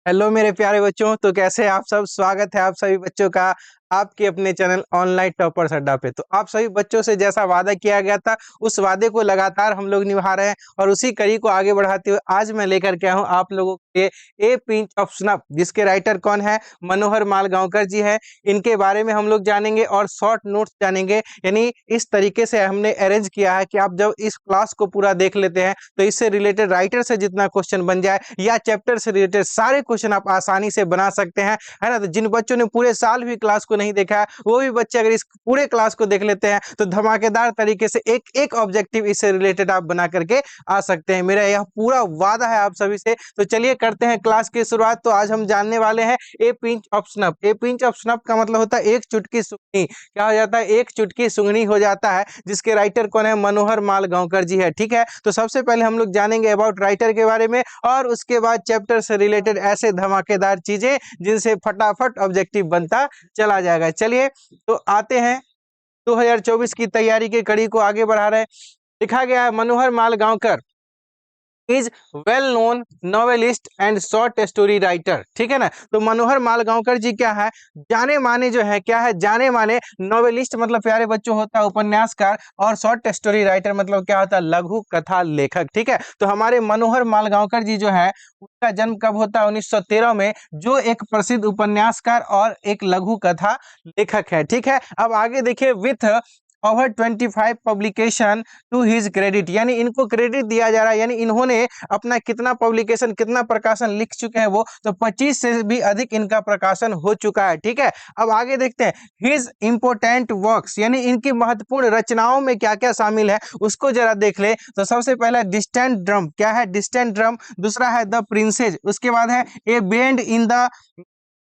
Hello मेरे प्यारे बच्चों। तो कैसे हैं आप सब। स्वागत है आप सभी बच्चों का आपके अपने चैनल ऑनलाइन टॉपर्स अड्डा पे। तो आप सभी बच्चों से जैसा वादा किया गया था उस वादे को लगातार हम लोग निभा रहे हैं और उसी कड़ी को आगे बढ़ाते हुए आज मैं लेकर के आया हूँ आप लोगों के लिए ए पिंच ऑफ स्नफ, जिसके राइटर कौन है, मनोहर मालगांवकर जी है। इनके बारे में हम लोग जानेंगे और शॉर्ट नोट्स जानेंगे। यानी इस तरीके से हमने अरेंज किया है कि आप जब इस क्लास को पूरा देख लेते हैं तो इससे रिलेटेड राइटर से जितना क्वेश्चन बन जाए या चैप्टर से रिलेटेड सारे क्वेश्चन आप आसानी से बना सकते हैं, है ना। तो जिन बच्चों ने पूरे साल भी क्लास को नहीं देखा है वो भी बच्चे अगर इस पूरे क्लास को देख लेते हैं तो धमाकेदार तरीके से एक एक ऑब्जेक्टिव इससे रिलेटेड आप बना करके आ सकते हैं। मेरा यह पूरा वादा है आप सभी से। तो चलिए करते हैं क्लास की शुरुआत। तो आज हम जानने वाले हैं ए pinch of snuff. A pinch of snuff का मतलब होता है एक चुटकी सुंघनी। क्या हो जाता है, एक चुटकी सुंघनी हो जाता है, जिसके राइटर कौन है, मनोहर मालगांवकर जी है। ठीक है, तो सबसे पहले हम लोग जानेंगे अबाउट राइटर के बारे में और उसके बाद चैप्टर से रिलेटेड ऐसे धमाकेदार चीजें जिनसे फटाफट ऑब्जेक्टिव बनता चला जाएगा। चलिए तो आते हैं 2024 की तैयारी की कड़ी को आगे बढ़ा रहे हैं। लिखा गया है Manohar Malgaonkar is well known novelist and short story writer. ठीक है ना। तो मनोहर मालगांवकर जी क्या है, जाने माने जो है, क्या है, जाने माने नॉवेलिस्ट मतलब प्यारे बच्चों होता है उपन्यासकार, और शॉर्ट स्टोरी राइटर मतलब क्या होता है, लघु कथा लेखक। ठीक है, तो हमारे मनोहर मालगांवकर जी जो है उनका जन्म कब होता है, 1913 में, जो एक प्रसिद्ध उपन्यासकार और एक लघु कथा लेखक है। ठीक है, अब आगे देखिए, with over 25 publication to his credit, यानी इनको क्रेडिट दिया जा रहा है, यानी इन्होंने अपना कितना पब्लिकेशन, कितना प्रकाशन लिख चुके हैं वो, तो 25 से भी अधिक इनका प्रकाशन हो चुका है। ठीक है, अब आगे देखते हैं हिज इंपोर्टेंट वर्क्स, यानी इनकी महत्वपूर्ण रचनाओं में क्या क्या शामिल है उसको जरा देख ले। तो सबसे पहला डिस्टेंट ड्रम, क्या है, डिस्टेंट ड्रम। दूसरा है द प्रिंसेस, उसके बाद है a bend in the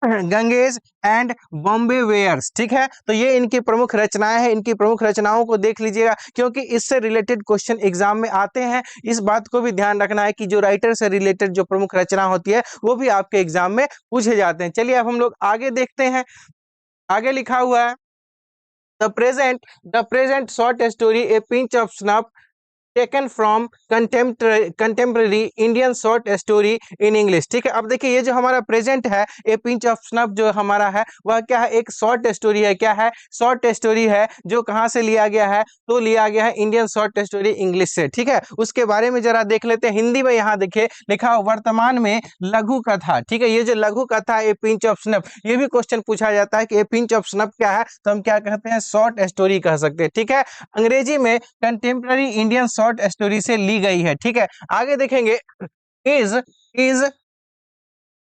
Ganges and Bombay where's. ठीक है, तो ये इनकी प्रमुख रचनाएं हैं। इनकी प्रमुख रचनाओं को देख लीजिएगा क्योंकि इससे रिलेटेड क्वेश्चन एग्जाम में आते हैं। इस बात को भी ध्यान रखना है कि जो राइटर से रिलेटेड जो प्रमुख रचना होती है वो भी आपके एग्जाम में पूछे जाते हैं। चलिए अब हम लोग आगे देखते हैं। आगे लिखा हुआ है the present short story A pinch of snuff taken from contemporary Indian short story in English. ठीक है, अब देखिए ये जो हमारा प्रेजेंट है, ए पिंच ऑफ स्नफ जो हमारा है वह क्या है, एक शॉर्ट स्टोरी है। क्या है, शॉर्ट स्टोरी है, जो कहाँ से लिया गया है, तो लिया गया है इंडियन शॉर्ट स्टोरी इंग्लिश से। ठीक है, उसके बारे में जरा देख लेते हैं। हिंदी में यहाँ देखिए लिखा हो वर्तमान में लघु कथा। ठीक है, ये जो लघु कथा है ए पिंच ऑफ स्नफ, ये भी क्वेश्चन पूछा जाता है कि ए पिंच ऑफ स्नफ क्या है, तो हम क्या कहते हैं, शॉर्ट स्टोरी कह सकते हैं। ठीक है, अंग्रेजी में कंटेम्प्रेरी इंडियन शॉर्ट स्टोरी से ली गई है। ठीक है, आगे देखेंगे is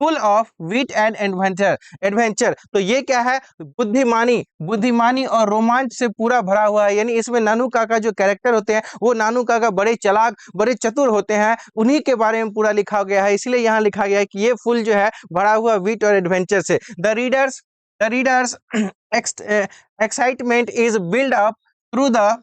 full of wit and adventure. Adventure तो ये क्या है, बुद्धिमानी, बुद्धिमानी और रोमांच से पूरा भरा हुआ है। यानी इसमें नानू काका जो कैरेक्टर होते हैं वो नानू काका बड़े चालाक, बड़े चतुर होते हैं, उन्हीं के बारे में पूरा लिखा गया है। इसलिए यहाँ लिखा गया है कि ये फुल जो है भरा हुआ विट और एडवेंचर से। The readers excitement is build up through the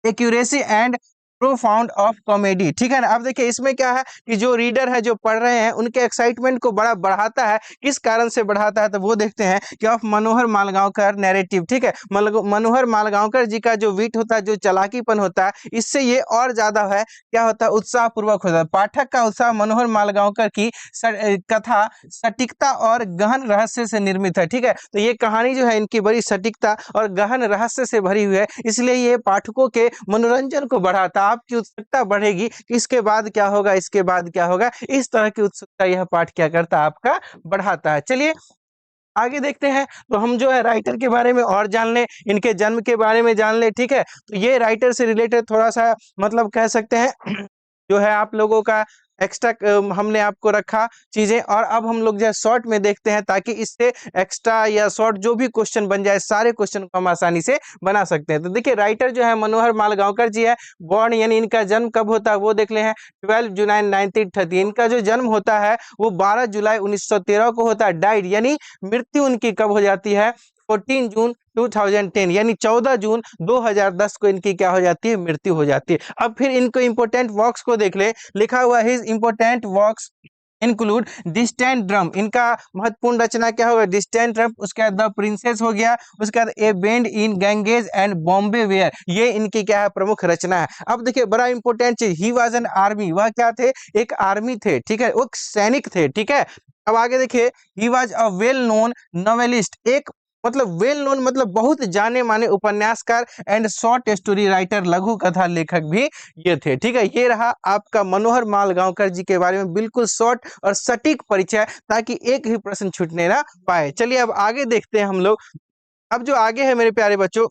accuracy and profound of comedy. ठीक है ना। अब देखिए इसमें क्या है कि जो रीडर है, जो पढ़ रहे हैं, उनके एक्साइटमेंट को बड़ा बढ़ाता है। किस कारण से बढ़ाता है, तो वो देखते हैं कि ऑफ मनोहर मालगांवकर नैरेटिव। ठीक है, मनोहर मालगांवकर जी का जो विट होता है, जो चालाकीपन होता है, इससे ये और ज्यादा है, क्या होता है, उत्साह पूर्वक होता है। पाठक का उत्साह मनोहर मालगांवकर की कथा सटीकता और गहन रहस्य से निर्मित है। ठीक है, तो ये कहानी जो है इनकी बड़ी सटीकता और गहन रहस्य से भरी हुई है, इसलिए ये पाठकों के मनोरंजन को बढ़ाता है। आपकी उत्सुकता बढ़ेगी कि इसके बाद क्या होगा, इसके बाद क्या होगा, इस तरह की उत्सुकता यह पाठ क्या करता है, आपका बढ़ाता है। चलिए आगे देखते हैं। तो हम जो है राइटर के बारे में और जान लें, इनके जन्म के बारे में जान लें। ठीक है, तो ये राइटर से रिलेटेड थोड़ा सा मतलब कह सकते हैं जो है आप लोगों का एक्स्ट्रा हमने आपको रखा चीजें, और अब हम लोग जो है शॉर्ट में देखते हैं ताकि इससे एक्स्ट्रा या शॉर्ट जो भी क्वेश्चन बन जाए सारे क्वेश्चन को हम आसानी से बना सकते हैं। तो देखिए राइटर जो है मनोहर मालगांवकर जी है। बॉर्न यानी इनका जन्म कब होता है वो देख ले हैं, 12 जुलाई 1930। इनका जो जन्म होता है वो 12 जुलाई 1913 को होता है। डाइड यानी मृत्यु उनकी कब हो जाती है, 14 जून 2010, यानी 14 जून 2010 को इनकी क्या हो जाती है, मृत्यु हो जाती है। अब फिर इनको इंपोर्टेंट वर्क्स को देख ले। लिखा हुआ है important works include distant drum. इनका महत्वपूर्ण रचना क्या होगा, डिस्टेंट ड्रम। उसके बाद द प्रिंसेस हो गया, उसके बाद a bend in Ganges and Bombay where, ये इनकी क्या है, प्रमुख रचना है। अब देखिए बड़ा इंपॉर्टेंट चीज, ही वाज एन आर्मी, वह क्या थे, एक आर्मी थे। ठीक है, वो सैनिक थे। ठीक है, अब आगे देखिए, he was a well known novelist, एक मतलब वेल नोन मतलब बहुत जाने माने उपन्यासकार एंड शॉर्ट स्टोरी राइटर, लघु कथा लेखक भी ये थे। ठीक है, ये रहा आपका मनोहर मालगांवकर जी के बारे में बिल्कुल शॉर्ट और सटीक परिचय, ताकि एक भी प्रश्न छूटने ना पाए। चलिए अब आगे देखते हैं हम लोग। अब जो आगे है मेरे प्यारे बच्चों,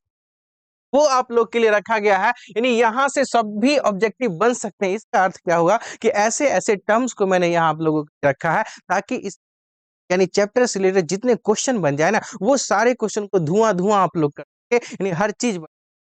वो आप लोग के लिए रखा गया है, यानी यहाँ से सब भी ऑब्जेक्टिव बन सकते हैं। इसका अर्थ क्या होगा कि ऐसे ऐसे टर्म्स को मैंने यहाँ आप लोगों को रखा है, ताकि इस यानी चैप्टर से रिलेटेड जितने क्वेश्चन बन जाए ना, वो सारे क्वेश्चन को धुआं धुआं आप लोग करके, यानी हर चीज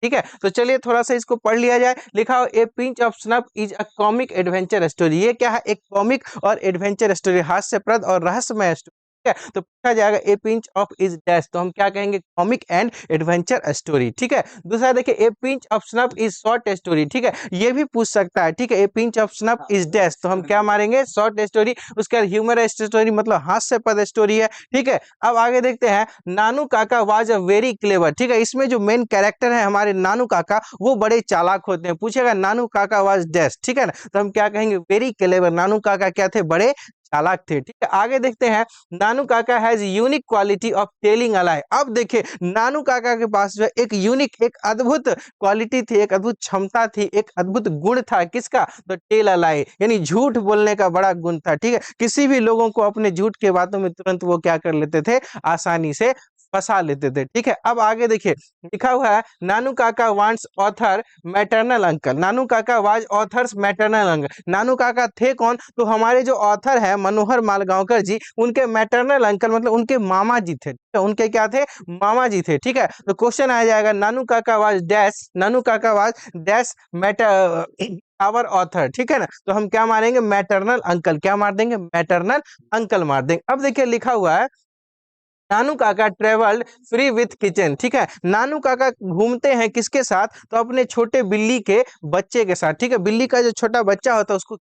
ठीक है। तो चलिए थोड़ा सा इसको पढ़ लिया जाए। लिखा हो, ए pinch of snuff is a comic adventure story. ये क्या है? एक कॉमिक और एडवेंचर स्टोरी, हास्यप्रद और रहस्यमय स्टोरी। ठीक है, तो पूछा जाएगा ए पिंच ऑफ इज डैश, तो हम क्या कहेंगे? Comic and adventure story. ठीक है, दूसरा देखिए, ए pinch of snuff is short story. ठीक है, ये भी पूछ सकता है। ठीक है, ए pinch of snuff is dash, तो हम क्या मारेंगे? Short story. उसके बाद ह्यूमरस स्टोरी मतलब हास्यपद स्टोरी है। ठीक है, अब आगे देखते हैं, Nanu Kaka was a very clever. ठीक है, इसमें जो मेन कैरेक्टर है हमारे नानू काका, वो बड़े चालाक होते हैं। पूछेगा नानू काका वाज डैश, ठीक है ना, तो हम क्या कहेंगे? Very clever. नानू काका क्या थे? बड़े चालाक थे। ठीक है, आगे देखते हैं, Nanu Kaka has unique quality of telling a lie. अब देखिए, नानू काका के पास जो है एक यूनिक, एक अद्भुत क्वालिटी थी, एक अद्भुत क्षमता थी, एक अद्भुत गुण था। किसका? तो टेल अ लाई, यानी झूठ बोलने का बड़ा गुण था। ठीक है, किसी भी लोगों को अपने झूठ के बातों में तुरंत वो क्या कर लेते थे? आसानी से फंसा लेते थे। ठीक है, अब आगे देखिए, लिखा हुआ है, नानू काका wants author maternal uncle. Nanu Kaka was authors maternal uncle. नानू काका थे कौन? तो हमारे जो ऑथर है मनोहर मालगांवकर जी, उनके मैटरनल अंकल मतलब उनके मामा जी थे। उनके क्या थे? मामा जी थे। ठीक है, तो क्वेश्चन आ जाएगा, Nanu Kaka was dash, Nanu Kaka was dash matter our author. ठीक है ना, तो हम क्या मारेंगे? Maternal uncle. क्या मार देंगे? मैटरनल अंकल मार देंगे। अब देखिए, लिखा हुआ है, नानू काका ट्रेवल्ड फ्री विथ किचन। ठीक है, नानू काका घूमते हैं किसके साथ? तो अपने छोटे बिल्ली के बच्चे के साथ। ठीक है, बिल्ली का जो छोटा बच्चा होता है उसको।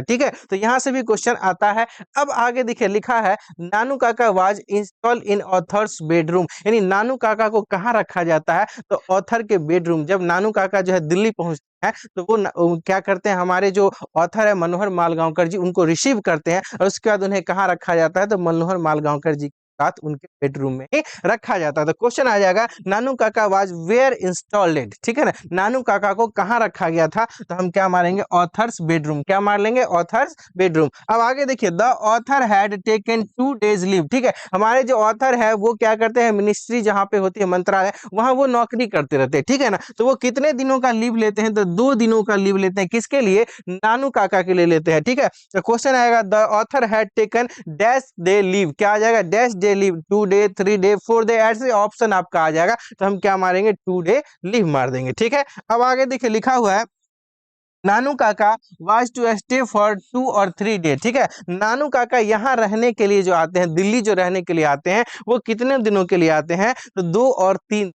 ठीक है, तो यहां से भी क्वेश्चन आता है। अब आगे देखिए, लिखा है, Nanu Kaka was install in authors bedroom, यानी नानू काका को कहाँ रखा जाता है? तो ऑथर के बेडरूम। जब नानू काका जो है दिल्ली पहुंचते हैं, तो वो क्या करते हैं? हमारे जो ऑथर है मनोहर मालगांवकर जी, उनको रिसीव करते हैं, और उसके बाद उन्हें कहाँ रखा जाता है? तो मनोहर मालगांवकर जी साथ उनके बेडरूम में ही रखा जाता है। तो क्वेश्चन आ जाएगा, Nanu Kaka was where installed. ठीक है ना, नानू काका को कहाँ रखा गया था? तो हम क्या मारेंगे? Authors bedroom. क्या मार लेंगे? Authors bedroom. अब आगे देखिए, the author had taken 2 days leave. ठीक है, हमारे जो ऑथर है वो क्या करते हैं? मिनिस्ट्री जहाँ पे होती है, मंत्रालय, वहां वो नौकरी करते रहते हैं। ठीक है ना, तो वो कितने दिनों का लीव लेते हैं? तो 2 दिनों का लीव लेते हैं। किसके लिए? नानू काका के लिए लेते हैं। ठीक है, तो क्वेश्चन आएगा, the author had taken dash day leave. क्या आ जाएगा? Dash day leave, 2 day, 3 day, 4 day, ऐसे ऑप्शन आपका आ जाएगा। तो हम क्या मारेंगे? 2 day लीव मार देंगे। ठीक है, अब आगे देखिए, लिखा हुआ है, Nanu Kaka was to stay for 2 or 3 day। ठीक है, नानू काका यहाँ रहने के लिए जो आते हैं, दिल्ली जो रहने के लिए आते हैं, वो कितने दिनों के लिए आते हैं? तो 2 और 3।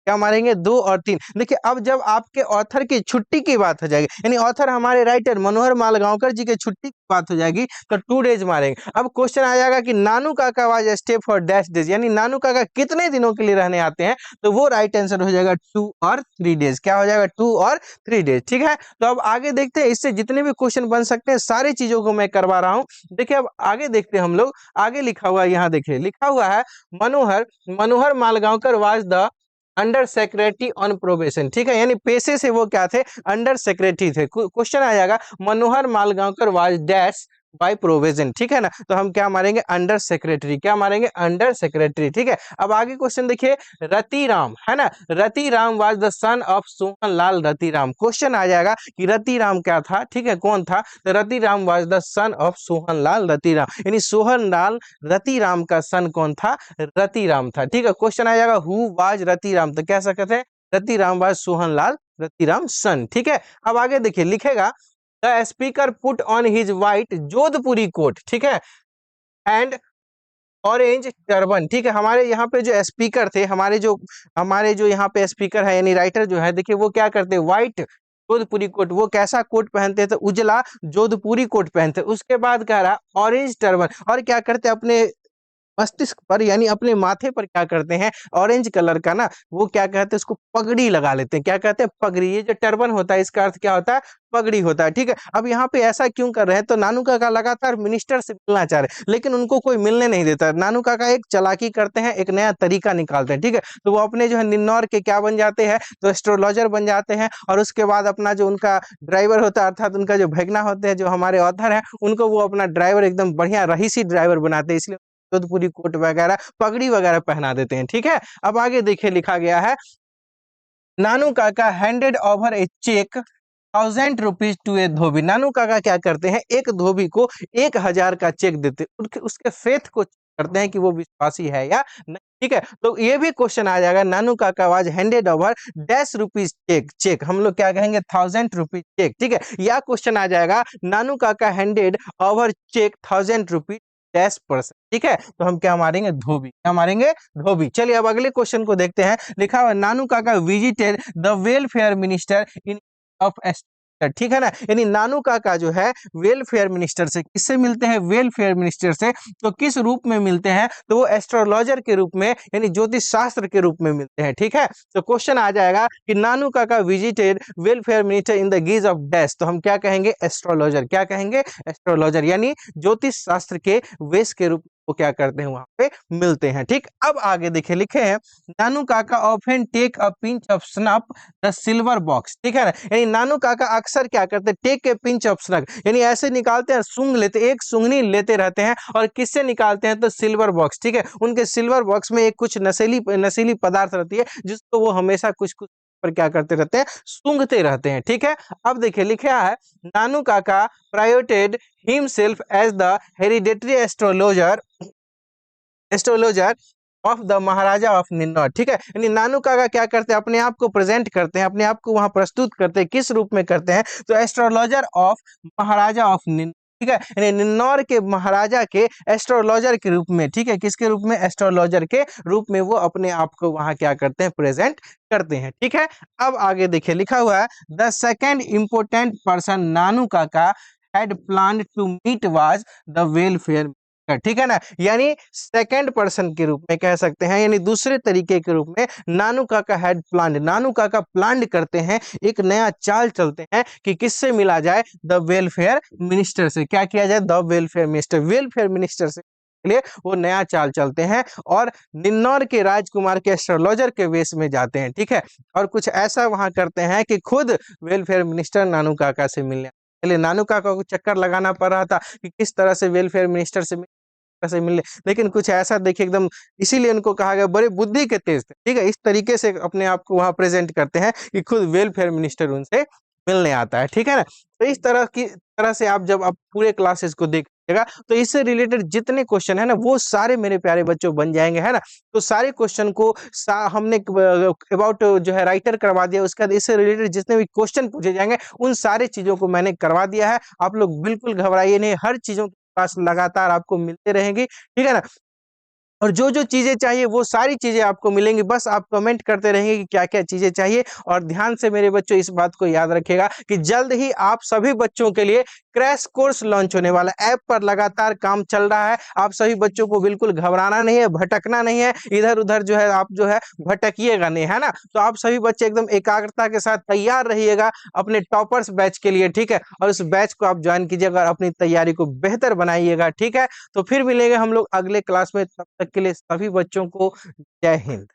क्या मारेंगे? 2 और 3। देखिए, अब जब आपके ऑथर की छुट्टी की बात हो जाएगी, यानी ऑथर हमारे राइटर मनोहर मालगांवकर जी के छुट्टी की बात हो जाएगी, तो 2 days मारेंगे। अब क्वेश्चन आ जाएगा कि Nanu Kaka was stay for dash days, यानी नानू काका कितने दिनों के लिए रहने आते हैं? तो वो राइट आंसर हो जाएगा 2 और 3 days। क्या हो जाएगा? 2 और 3 days। ठीक है, तो अब आगे देखते हैं, इससे जितने भी क्वेश्चन बन सकते हैं सारी चीजों को मैं करवा रहा हूं। देखिए, अब आगे देखते हैं हम लोग। आगे लिखा हुआ है, यहाँ देखिए, लिखा हुआ है, Manohar Manohar Malgaonkar was the under secretary on probation. ठीक है, यानी पेशे से वो क्या थे? अंडर सेक्रेटरी थे। क्वेश्चन आ जाएगा, Manohar Malgaonkar was dash by provision. ठीक है ना, तो हम क्या मारेंगे? Under secretary. क्या मारेंगे? Under secretary. ठीक है, अब आगे क्वेश्चन देखिए, रतिराम है ना, Ratiram was the son of Sohan Lal Ratiram. Question आ जाएगा कि रतिराम क्या था? ठीक है, कौन था? तो Ratiram was the son of Sohan Lal Ratiram, यानी सोहन लाल रतिराम का सन कौन था? रतिराम था। ठीक है, क्वेश्चन आ जाएगा, हु वाज रतिराम, तो कह सकते हैं रतिराम वाज सोहन लाल रतिराम सन। ठीक है, अब आगे देखिए, लिखेगा, the speaker put on his white Jodhpuri coat. ठीक है, एंड ऑरेंज टर्बन। ठीक है, हमारे यहाँ पे जो स्पीकर थे, हमारे जो यहाँ पे स्पीकर है, यानी राइटर जो है, देखिए वो क्या करते हैं? व्हाइट जोधपुरी कोट। वो कैसा कोट पहनते हैं? तो उजला जोधपुरी कोट पहनते हैं। उसके बाद कह रहा ऑरेंज टर्बन, और क्या करते हैं? अपने मस्तिष्क पर यानी अपने माथे पर क्या करते हैं, ऑरेंज कलर का ना वो क्या कहते हैं उसको पगड़ी लगा लेते हैं। क्या कहते हैं, पगड़ी। ये जो टर्बन होता है इसका अर्थ क्या होता है, पगड़ी होता है। ठीक है, अब यहाँ पे ऐसा क्यों कर रहे हैं, तो नानू काका लगातार मिनिस्टर से मिलना चाह रहे हैं लेकिन उनको कोई मिलने नहीं देता। नानू काका एक चालाकी करते हैं, एक नया तरीका निकालते हैं। ठीक है, तो वो अपने जो है निन्नौर के क्या बन जाते हैं, तो एस्ट्रोलॉजर बन जाते हैं और उसके बाद अपना जो उनका ड्राइवर होता है अर्थात उनका जो भगना होते हैं, जो हमारे ऑथर है, उनको वो अपना ड्राइवर एकदम बढ़िया रईसी ड्राइवर बनाते हैं, इसलिए जोधपुरी कोट वगैरह पगड़ी वगैरह पहना देते हैं। ठीक है, अब आगे देखिए लिखा गया है, Nanu Kaka handed over a cheque 1000 rupees to a dhobi. Nanu Kaka क्या करते हैं, एक धोबी को 1000 का चेक देते हैं, उसके फेथ को करते हैं कि वो विश्वासी है या नहीं। ठीक है, तो ये भी क्वेश्चन आ जाएगा, Nanu Kaka was handed over ₹10 cheque. Cheque हम लोग क्या कहेंगे, 1000 रुपीज चेक। ठीक है, या क्वेश्चन आ जाएगा, Nanu Kaka handed over cheque 1000 rupees dash person. ठीक है, तो हम क्या मारेंगे, धोबी। क्या मारेंगे, धोबी। चलिए अब अगले क्वेश्चन को देखते हैं। लिखा हुआ, नानू Kaka visited the welfare minister in of. ठीक है ना, यानी नानू काका जो है वेलफेयर मिनिस्टर से किससे मिलते हैं, वेलफेयर मिनिस्टर से। तो किस रूप में मिलते हैं, तो वो एस्ट्रोलॉजर के रूप में यानी ज्योतिष शास्त्र के रूप में मिलते हैं। ठीक है, तो क्वेश्चन आ जाएगा कि Nanu Kaka visited welfare minister in the guise of dash. तो हम क्या कहेंगे, एस्ट्रोलॉजर। क्या कहेंगे, एस्ट्रोलॉजर, यानी ज्योतिष शास्त्र के वेश के रूप वो क्या करते हैं, वहां पे मिलते हैं। ठीक, अब आगे देखिए लिखे हैं, Nanu Kaka often take a pinch of snuff the silver box. ठीक है ना, यानी नानू काका अक्सर क्या करते हैं, take a pinch of snuff, यानी ऐसे निकालते हैं, सूंघ लेते, एक सूंघनी लेते रहते हैं। और किससे निकालते हैं, तो सिल्वर बॉक्स। ठीक है, उनके सिल्वर बॉक्स में एक कुछ नशीली नशीली पदार्थ रहती है जिसको वो हमेशा कुछ कुछ पर क्या करते रहते हैं, सूंघते रहते हैं। ठीक है, अब देखिए लिखा है, Nanu Kaka promoted himself as the hereditary astrologer of the Maharaja of Ninnaur. ठीक है, यानी नानू काका क्या करते हैं, अपने आप को प्रेजेंट करते हैं, अपने आप को वहां प्रस्तुत करते हैं, किस रूप में करते हैं, तो astrologer of Maharaja of Ninnaur. ठीक है, यानी निन्नौर के महाराजा के एस्ट्रोलॉजर के रूप में। ठीक है, किसके रूप में, एस्ट्रोलॉजर के रूप में वो अपने आप को वहां क्या करते हैं, प्रेजेंट करते हैं। ठीक है, अब आगे देखिए लिखा हुआ है, the second important person Nanu Kaka had planned to meet was the welfare. ठीक है ना, यानी सेकंड पर्सन के रूप में कह सकते हैं, यानी दूसरे तरीके के रूप में नानू काका हैड प्लान्ड। नानू काका प्लान करते हैं, एक नया चाल चलते हैं कि किससे मिला जाए, द वेलफेयर मिनिस्टर से। क्या किया जाए, the welfare minister, welfare minister से लिए वो नया चाल चलते हैं और निन्नौर के राजकुमार के एस्ट्रोलॉजर के वेश में जाते हैं। ठीक है, और कुछ ऐसा वहां करते हैं कि खुद वेलफेयर मिनिस्टर नानू काका से मिलने, पहले नानू काका को चक्कर लगाना पड़ रहा था कि किस तरह से वेलफेयर मिनिस्टर से मिलने, लेकिन कुछ ऐसा देखिए एकदम, इसीलिए उनको कहा गया बड़े बुद्धि के तेज थे। ठीक है, इस तरीके से अपने आप को वहां प्रेजेंट करते हैं कि खुद वेलफेयर मिनिस्टर उनसे मिलने आता है। ठीक है ना, तो इस तरह से आप जब आप पूरे क्लासेस को देखिएगा तो इससे रिलेटेड जितने क्वेश्चन है ना वो सारे मेरे प्यारे बच्चों बन जाएंगे, है ना। तो सारे क्वेश्चन को हमने अबाउट जो है राइटर करवा दिया, उसके बाद इससे रिलेटेड जितने भी क्वेश्चन पूछे जाएंगे उन सारे चीजों को मैंने करवा दिया है। आप लोग बिल्कुल घबराइए नहीं, हर चीजों पास लगातार आपको मिलते रहेंगी। ठीक है ना, और जो जो चीजें चाहिए वो सारी चीजें आपको मिलेंगी, बस आप कमेंट करते रहेंगे कि क्या क्या चीजें चाहिए। और ध्यान से मेरे बच्चों इस बात को याद रखिएगा कि जल्द ही आप सभी बच्चों के लिए क्रैश कोर्स लॉन्च होने वाला, ऐप पर लगातार काम चल रहा है। आप सभी बच्चों को बिल्कुल घबराना नहीं है, भटकना नहीं है, इधर उधर जो है आप जो है भटकिएगा नहीं, है ना। तो आप सभी बच्चे एकदम एकाग्रता के साथ तैयार रहिएगा अपने टॉपर्स बैच के लिए। ठीक है, और उस बैच को आप ज्वाइन कीजिएगा और अपनी तैयारी को बेहतर बनाइएगा। ठीक है, तो फिर मिलेंगे हम लोग अगले क्लास में, तब तक के लिए सभी बच्चों को जय हिंद।